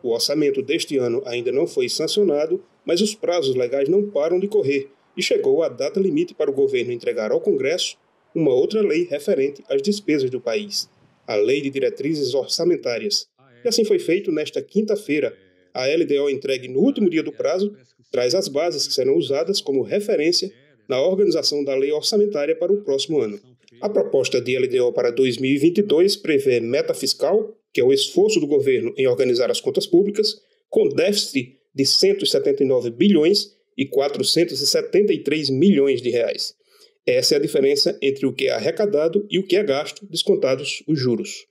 O orçamento deste ano ainda não foi sancionado, mas os prazos legais não param de correr e chegou a data limite para o governo entregar ao Congresso uma outra lei referente às despesas do país, a Lei de Diretrizes Orçamentárias. E assim foi feito nesta quinta-feira. A LDO entregue no último dia do prazo traz as bases que serão usadas como referência na organização da lei orçamentária para o próximo ano. A proposta de LDO para 2022 prevê meta fiscal, que é o esforço do governo em organizar as contas públicas, com déficit de 179 bilhões e 473 milhões de reais. Essa é a diferença entre o que é arrecadado e o que é gasto, descontados os juros.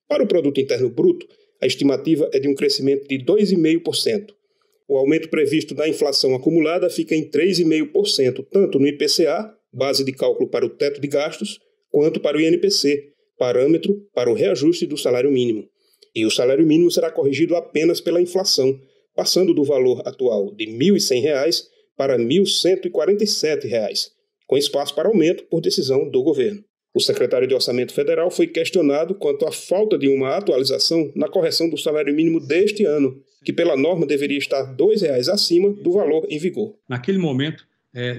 Para o Produto Interno Bruto, a estimativa é de um crescimento de 2,5%. O aumento previsto da inflação acumulada fica em 3,5%, tanto no IPCA, base de cálculo para o teto de gastos, quanto para o INPC, parâmetro para o reajuste do salário mínimo. E o salário mínimo será corrigido apenas pela inflação, passando do valor atual de R$ 1.100 para R$ 1.147, com espaço para aumento por decisão do governo. O secretário de Orçamento Federal foi questionado quanto à falta de uma atualização na correção do salário mínimo deste ano, que pela norma deveria estar R$ 2 acima do valor em vigor. Naquele momento,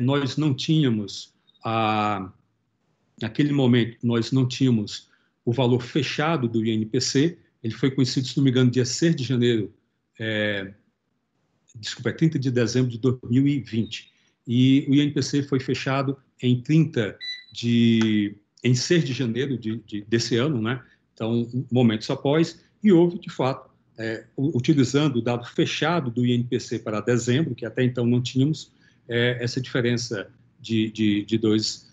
nós não tínhamos o valor fechado do INPC. Ele foi conhecido, se não me engano, dia 6 de janeiro, 30 de dezembro de 2020. E o INPC foi fechado em 6 de janeiro desse ano, né? Então, momentos após, e houve, de fato, utilizando o dado fechado do INPC para dezembro, que até então não tínhamos, essa diferença de R$ 2.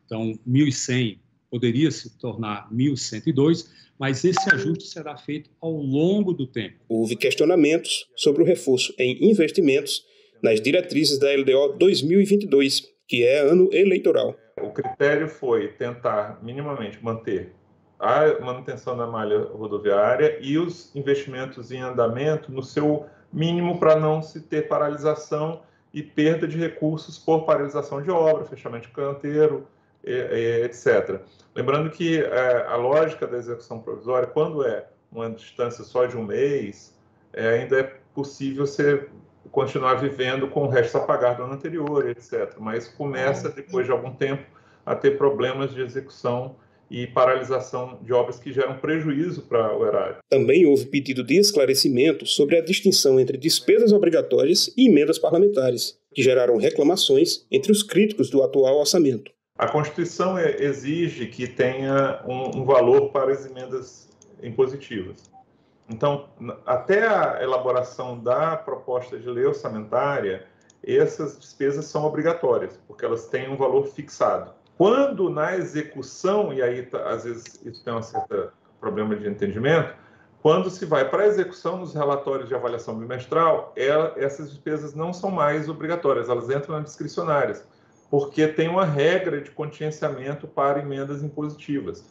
Então, 1.100 poderia se tornar 1.102, mas esse ajuste será feito ao longo do tempo. Houve questionamentos sobre o reforço em investimentos nas diretrizes da LDO 2022, que é ano eleitoral. O critério foi tentar minimamente manter a manutenção da malha rodoviária e os investimentos em andamento no seu mínimo para não se ter paralisação e perda de recursos por paralisação de obra, fechamento de canteiro, etc. Lembrando que a lógica da execução provisória, quando é uma distância só de um mês, ainda é possível você continuar vivendo com o resto a pagar do ano anterior, etc. Mas começa, depois de algum tempo, a ter problemas de execução e paralisação de obras que geram prejuízo para o erário. Também houve pedido de esclarecimento sobre a distinção entre despesas obrigatórias e emendas parlamentares, que geraram reclamações entre os críticos do atual orçamento. A Constituição exige que tenha um valor para as emendas impositivas. Então, até a elaboração da proposta de lei orçamentária, essas despesas são obrigatórias, porque elas têm um valor fixado. Quando na execução, e aí às vezes isso tem um certo problema de entendimento, quando se vai para a execução nos relatórios de avaliação bimestral, essas despesas não são mais obrigatórias, elas entram nas discricionárias, porque tem uma regra de contingenciamento para emendas impositivas.